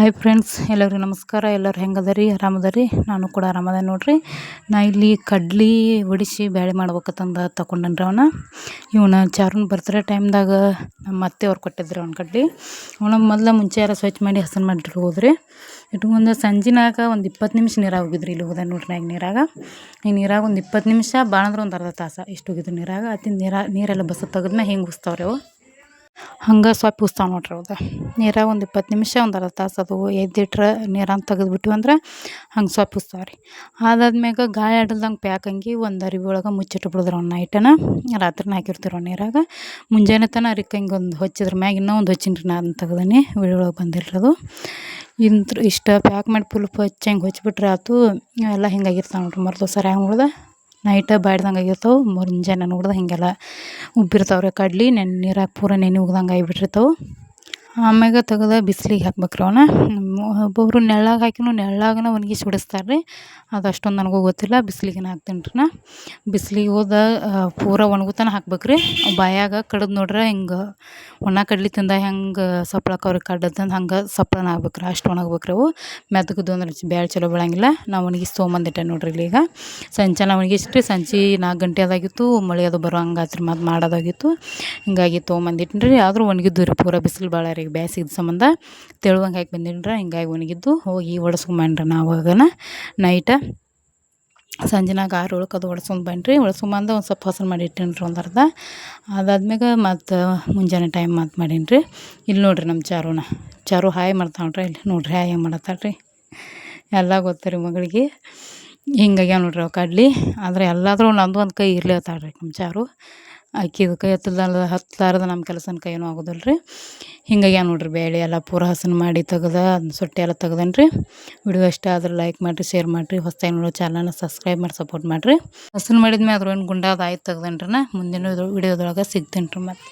Hi friends, ಎಲ್ಲರಿಗೂ ನಮಸ್ಕಾರ. ಎಲ್ಲರೂ ಹೆಂಗದರಿ? ಆರಾಮದರಿ? ನಾನು ಕೂಡ ಆರಾಮದ ನೋಡ್ರಿ. ನಾ ಇಲ್ಲಿ ಕಡ್ಲಿ ಒಡಿಸಿ ಬ್ಯಾಳೆ ಮಾಡ್ಬೇಕಂತಂದು ತಗೊಂಡನ್ರಿ. ಇವನ ಚಾರುನ್ ಬರ್ತ್ಡೇ ಟೈಮ್ದಾಗ ನಮ್ಮ ಅತ್ತೆಯವ್ರು ಕೊಟ್ಟಿದ್ರಿ ಅವ್ನ ಕಡ್ಲಿ. ಮೊದಲ ಮುಂಚೆ ಎಲ್ಲ ಸ್ವಚ್ಛ ಮಾಡಿ ಹಸನ್ ಮಾಡಿ ಹೋದ್ರಿ. ಇಟ್ಕೊಂಡು ಸಂಜಿನಾಗ ಒಂದು 20 ನಿಮಿಷ ನೀರಾಗ ಹೋಗಿದ್ರಿ. ಇಲ್ಲಿ ಹೋದ ನೋಡ್ರಿ ನೀರಾಗ ಒಂದು 20 ನಿಮಿಷ, ಭಾಳ ಅಂದ್ರೆ ಒಂದು ಅರ್ಧ ತಾಸು ಇಷ್ಟು ಹೋಗಿದ್ರಿ ನೀರಾಗ. ಅತ್ತಿನ ನೀರೆಲ್ಲ ಬಸ ತೆಗೆದ್ಮೇಲೆ ಹಿಂಗೆ ಉಸ್ತಾವ್ರಿ ಅವು. ಹಂಗೆ ಸೊಪ್ಪು ಉಸ್ತಾವ ನೋಡ್ರಿ ಅವು. ನೀರಾಗ ಒಂದು 20 ನಿಮಿಷ, ಒಂದು ಅರ್ಧ ತಾಸು ಅದು ಎದ್ದಿಟ್ರೆ ನೀರನ್ನು ತೆಗೆದ್ಬಿಟ್ಟಿವಿ ಅಂದ್ರೆ ಹಂಗೆ ಸೊಪ್ಪು ಉಸ್ತಾವ್ರಿ. ಅದಾದ್ಮ್ಯಾಗ ಗಾಯ ಆಡಲ್ದಂಗೆ ಪ್ಯಾಕಂಗಿ ಒಂದು ಅರಿವಿ ಒಳಗೆ ಮುಚ್ಚಿಟ್ಬಿಡಿದ್ರೆ ಅವ್ನ ನೈಟನ ರಾತ್ರಿನ ಹಾಕಿರ್ತೀವಿ ನೀರಾಗ. ಮುಂಜಾನೆ ತನ ಅರಿಕಂಗೆ ಒಂದು ಹೊಚ್ಚಿದ್ರ ಮ್ಯಾಗ ಇನ್ನೂ ಒಂದು ಹೊಚ್ಚಿನ್ರಿ ನಾ ಅದನ್ನ ತೆಗ್ದೀನಿ. ವಿಡಿಯೋ ಒಳಗೆ ಬಂದಿರೋದು ಇಷ್ಟ ಪ್ಯಾಕ್ ಮಾಡಿ ಫುಲ್ ಹಂಗೆ ಹೊಚ್ಬಿಟ್ರೆ ಆಯ್ತು. ಎಲ್ಲ ಹಿಂಗಾಗಿರ್ತಾವೆ ನೋಡ್ರಿ. ಮರ್ದು ಸರಿ ಹಂಗೆ ಉಳ್ದ ನೈಟ ಬಾಡ್ದಂಗೆ ಆಗಿರ್ತಾವೆ. ಮುಂಜಾನೆ ನೋಡ್ದೆ ಹಿಂಗೆಲ್ಲ ಉಬ್ಬಿರ್ತಾವ್ರಿ ಕಡ್ಲಿ. ನೀರಾಗ ಪೂರ ನೆನೆ ಉಗ್ದಂಗೆ ಆಗಿಬಿಟ್ಟಿರ್ತಾವೆ. ಆಮ್ಯಾಗ ತೆಗೆದು ಬಿಸಿಲಿಗೆ ಹಾಕ್ಬೇಕ್ರಿ ಅವನ್ನ. ಒಬ್ಬೊಬ್ರು ನೆಳ್ಳಾಗ ಹಾಕಿನೂ ನೆಳ್ಳಾಗನ ಒಣಗಿಸಿ ಬಿಡಿಸ್ತಾರೆ ರೀ. ಅದು ಅಷ್ಟೊಂದು ನನಗೂ ಗೊತ್ತಿಲ್ಲ. ಬಿಸಿಲಿಗೆ ಹಾಕ್ತೀನಿ ರೀ ನಾ. ಬಿಸಿಲಿಗೆ ಹೋದ ಪೂರ ಒಣಗುತನ ಹಾಕ್ಬೇಕ್ರಿ. ಬಾಯಾಗ ಕಡ್ದು ನೋಡ್ರೆ ಹಿಂಗೆ ಒಣ ಕಡ್ಲಿ ತಿಂದ ಹೆಂಗೆ ಸಪ್ಳಕ್ಕವ್ರಿ ಕಡ್ದಂದು ಹಂಗೆ ಸಪ್ಳನ ಆಗ್ಬೇಕ್ರಿ. ಅಷ್ಟು ಒಣಗ್ಬೇಕ್ರಿ ಅವು. ಮೆತ್ತಗದು ಅಂದ್ರೆ ಬ್ಯಾಳೆ ಚಲೋ ಬೆಳಂಗಿಲ್ಲ. ನಾವು ಒಣಗಿಸಿ ತೊಗೊಂಬಂದಿಟ್ಟೆ ನೋಡ್ರಿ ಇಲ್ಲಿಗ. ಸಂಜೆ ಒಣಗಿಸ್ರಿ. ಸಂಜೆ 4 ಗಂಟೆ ಅದಾಗಿತ್ತು. ಮಳೆ ಅದು ಬರೋ ಹಂಗಾತ್ರಿ. ಮತ್ತು ಮಾಡೋದಾಗಿತ್ತು. ಹಿಂಗಾಗಿ ತೊಗೊಂಬಂದಿಟ್ಟಿನಿ ರೀ. ಆದರೂ ಒಣಗಿದ್ದು ರೀ. ಪೂರ ಬಿಸಿಲು ಭಾಳ ರೀ ಬ್ಯಾಸಿಗೆ ಸಂಬಂಧ. ತೆಳುವಂಗೆ ಹಾಕಿ ಬಂದೀನಿ ರೀ. ಹಿಂಗಾಗಿ ಒಣಗಿದ್ದು ಹೋಗಿ ಒಡ್ಸ್ಕೊಂಬಂಡ್ರಿ ನಾವಾಗನ ನೈಟ. ಸಂಜೆನಾಗ 6 ಅದು ಒಡ್ಸ್ಕೊಂಡು ಬನ್ರಿ. ಒಡ್ಸ್ಕೊಂಬಂದು ಒಂದು ಸ್ವಲ್ಪ ಹಸರು ಮಾಡಿ ಇಟ್ಟೀನಿ ರೀ ಒಂದು ಅರ್ಧ. ಅದಾದ್ಮ್ಯಾಗ ಮತ್ತು ಮುಂಜಾನೆ ಟೈಮ್ ಮತ್ತು ಮಾಡೀನಿ ರೀ. ಇಲ್ಲಿ ನೋಡಿರಿ ನಮ್ಮ ಚಾರು ಹಾಯ್ ಮಾಡ್ತಾವ್ರಿ. ಇಲ್ಲಿ ನೋಡಿರಿ ಹಾಯ್ ಹೆಂಗೆ ಮಾಡತ್ತಾಳ ರೀ. ಎಲ್ಲ ಗೊತ್ತು ರೀ ಮಗಳಿಗೆ. ಹಿಂಗಾಗ್ಯಾವ ನೋಡ್ರಿ ಅವು ಕಡ್ಲಿ. ಆದರೆ ಎಲ್ಲಾದ್ರೂ ನಂದು ಒಂದು ಕೈ ಇರ್ಲಿ ಅತ್ತಾಳ್ರಿ ನಮ್ಮ ಚಾರು. ಆಕಿದು ಕೈ ಹತ್ತಲಾರ್ದ ನಮ್ಮ ಕೆಲಸನ ಕೈನೂ ಆಗೋದಿಲ್ಲ ರೀ. ಹಿಂಗಾಗ್ಯಾವ ನೋಡ್ರಿ ಬೇಳೆ ಎಲ್ಲ ಪೂರ ಹಸನು ಮಾಡಿ ತೆಗ್ದು ಅದನ್ನ ಸೊಟ್ಟಿ ಎಲ್ಲ ತೆಗ್ದೇನೆ ರೀ. ವಿಡಿಯೋ ಇಷ್ಟ ಆದ್ರೆ ಲೈಕ್ ಮಾಡಿರಿ, ಶೇರ್ ಮಾಡಿರಿ. ಹೊಸ್ದಾಗಿ ನೋಡೋ ಚಾನಲ್ನ ಸಬ್ಸ್ಕ್ರೈಬ್ ಮಾಡಿ ಸಪೋರ್ಟ್ ಮಾಡಿರಿ. ಹಸನು ಮಾಡಿದ್ಮೇಲೆ ಅದ್ರ ಏನು ಗುಂಡಾದ ಆಯ್ತು ತೆಗ್ದೇನೆ ರೀ. ಮುಂದಿನ ವಿಡಿಯೋದೊಳಗೆ ಸಿಗ್ತೀನಿ ರೀ ಮತ್ತೆ.